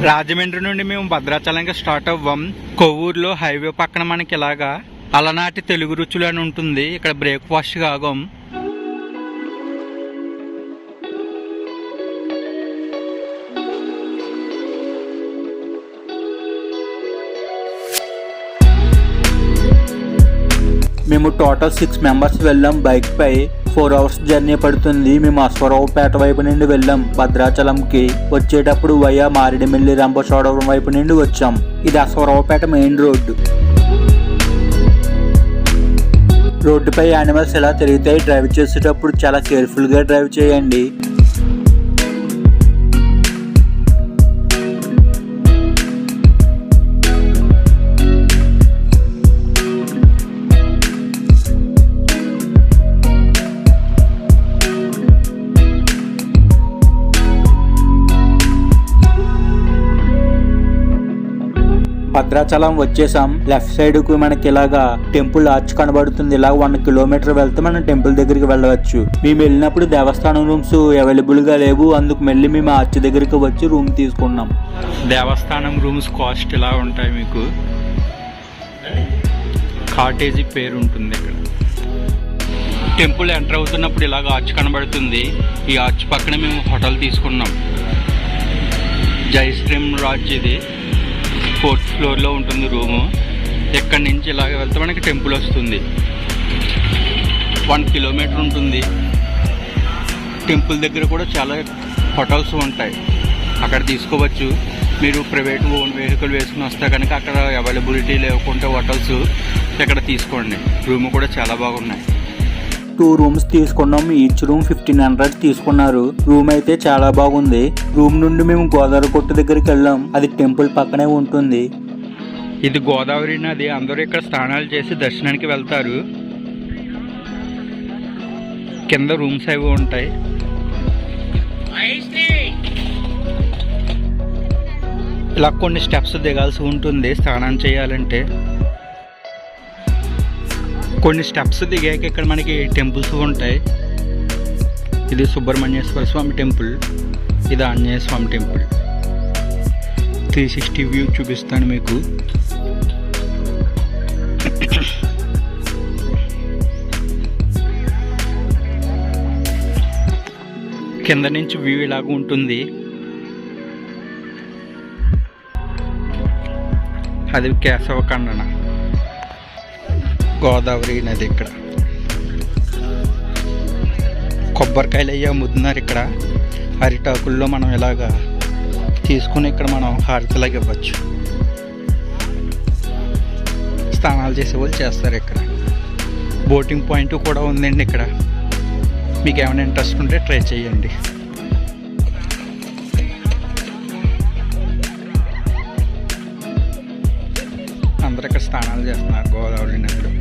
రాజమండ్రి నుండి మేము భద్రాచలంకి start అవ్వం. కొవ్వూరులో highway పక్కన మనకి ఇలాగా అలనాటి తెలుగు రుచులు అని ఉంటుంది. ఇక్కడ బ్రేక్ఫాస్ట్ ఆగం. మేము టోటల్ 6 మెంబర్స్ వెళ్ళాం. బైక్ పై 4 అవర్స్ జర్నీ పడుతుంది. మేము అశ్వరావుపేట వైపు నుండి వెళ్ళాం భద్రాచలంకి. వచ్చేటప్పుడు వయా మారేడుమిల్లి రంపచోడవరం వైపు నుండి వచ్చాం. ఇది అశ్వరావుపేట మెయిన్ రోడ్డు. రోడ్డుపై యానిమల్స్ ఎలా తిరుగుతాయి. డ్రైవ్ చేసేటప్పుడు చాలా కేర్ఫుల్గా డ్రైవ్ చేయండి. భద్రాచలం వచ్చేసాం. లెఫ్ట్ సైడ్ కు మనకి ఇలాగా టెంపుల్ ఆర్చ్ కనబడుతుంది. ఇలా 1 కిలోమీటర్ వెళ్తే మనం టెంపుల్ దగ్గరికి వెళ్ళవచ్చు. మేము వెళ్ళినప్పుడు దేవస్థానం రూమ్స్ అవైలబుల్ గా లేవు. అందుకు మళ్ళీ మేము ఆర్చ్ దగ్గరికి వచ్చి రూమ్ తీసుకున్నాం. దేవస్థానం రూమ్స్ కాస్ట్ ఇలా ఉంటాయి. మీకు కాటేజీ పేరు ఉంటుంది. ఇక్కడ టెంపుల్ ఎంటర్ అవుతున్నప్పుడు ఇలాగ ఆర్చ్ కనబడుతుంది. ఈ ఆర్చ్ పక్కన మేము హోటల్ తీసుకున్నాం. జైశ్రీం లాడ్జ్. ఇది 4th ఫ్లోర్లో ఉంటుంది రూము. ఎక్కడి నుంచి ఇలాగ వెళ్తే మనకి టెంపుల్ వస్తుంది. 1 కిలోమీటర్ ఉంటుంది. టెంపుల్ దగ్గర కూడా చాలా హోటల్స్ ఉంటాయి. అక్కడ తీసుకోవచ్చు. మీరు ప్రైవేట్ ఓన్ వెహికల్ వేసుకుని వస్తే కనుక అక్కడ అవైలబిలిటీ లేకుంటే హోటల్స్ ఇక్కడ తీసుకోండి. రూమ్ కూడా చాలా బాగున్నాయి. 2 రూమ్స్ తీసుకున్నాం. ఈచ్ రూమ్ 1500 తీసుకున్నారు. రూమ్ అయితే చాలా బాగుంది. రూమ్ నుండి మేము గోదావరి కొట్టు దగ్గరికి వెళ్ళాం. అది టెంపుల్ పక్కనే ఉంటుంది. ఇది గోదావరి నది. అందరూ ఇక్కడ స్నానాలు చేసి దర్శనానికి వెళ్తారు. కింద రూమ్స్ అవి ఉంటాయి. ఇలా కొన్ని స్టెప్స్ దిగాల్సి ఉంటుంది స్నానం చేయాలంటే. కొన్ని స్టెప్స్ దిగాక ఇక్కడ మనకి టెంపుల్స్ ఉంటాయి. ఇది సుబ్రహ్మణ్యేశ్వర స్వామి టెంపుల్. ఇది ఆంజనేయ స్వామి టెంపుల్. 360 వ్యూ చూపిస్తాను మీకు. కింద నుంచి వ్యూ ఇలాగ ఉంటుంది. అది కేశవ ఖండన గోదావరి నది. ఇక్కడ కొబ్బరికాయలు అయ్యి అమ్ముతున్నారు. ఇక్కడ అరిటాకుల్లో మనం ఇలాగా తీసుకుని ఇక్కడ మనం హారతిలాగా ఇవ్వచ్చు. స్నానాలు చేసే వాళ్ళు చేస్తారు. ఇక్కడ బోటింగ్ పాయింట్ కూడా ఉందండి. ఇక్కడ మీకు ఏమైనా ఇంట్రెస్ట్ ఉంటే ట్రై చేయండి. అందరూ ఇక్కడ స్నానాలు చేస్తున్నారు గోదావరి నదిలో.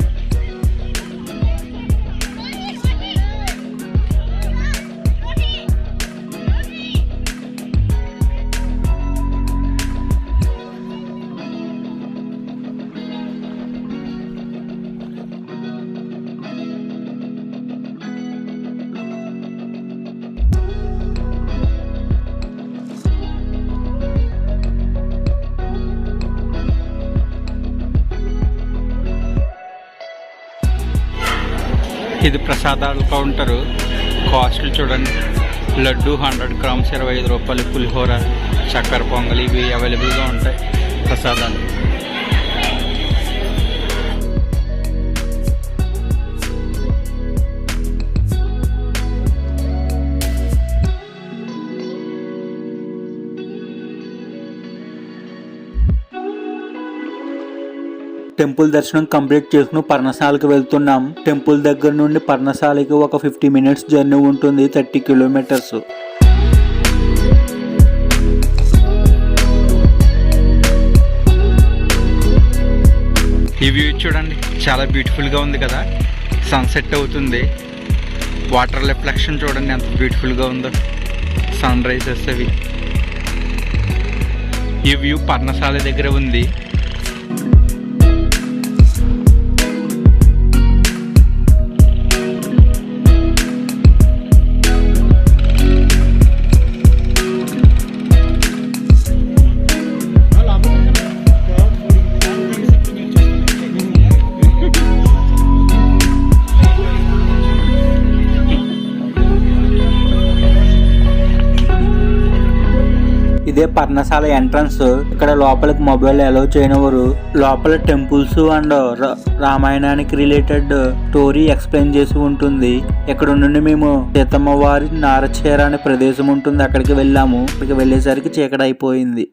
ఇది ప్రసాదాల కౌంటరు. కాస్ట్లు చూడండి. లడ్డు 100 గ్రామ్స్ 25 రూపాయలు. పులిహోర, చక్కెర పొంగలి ఇవి అవైలబుల్గా ఉంటాయి ప్రసాదాలు. టెంపుల్ దర్శనం కంప్లీట్ చేసుకుని పర్ణశాలకు వెళ్తున్నాం. టెంపుల్ దగ్గర నుండి పర్ణశాలకి ఒక 50 మినిట్స్ జర్నీ ఉంటుంది. 30 కిలోమీటర్స్. ఈ వ్యూ చూడండి. చాలా బ్యూటిఫుల్గా ఉంది కదా. సన్సెట్ అవుతుంది. వాటర్ రిఫ్లెక్షన్ చూడండి ఎంత బ్యూటిఫుల్గా ఉందో. సన్ రైజెస్ అవి. ఈ వ్యూ పర్ణశాల దగ్గర ఉంది. ఇదే పర్ణశాల ఎంట్రన్స్. ఇక్కడ లోపలికి మొబైల్ అలౌ చేయనివారు. లోపల టెంపుల్స్ అండ్ రామాయణానికి రిలేటెడ్ స్టోరీ ఎక్స్ప్లెయిన్ చేసి ఉంటుంది. ఇక్కడ నుండి మేము సీతమ్మ వారి నారచేర అనే ప్రదేశం ఉంటుంది, అక్కడికి వెళ్ళాము. అక్కడికి వెళ్ళేసరికి చీకటి అయిపోయింది.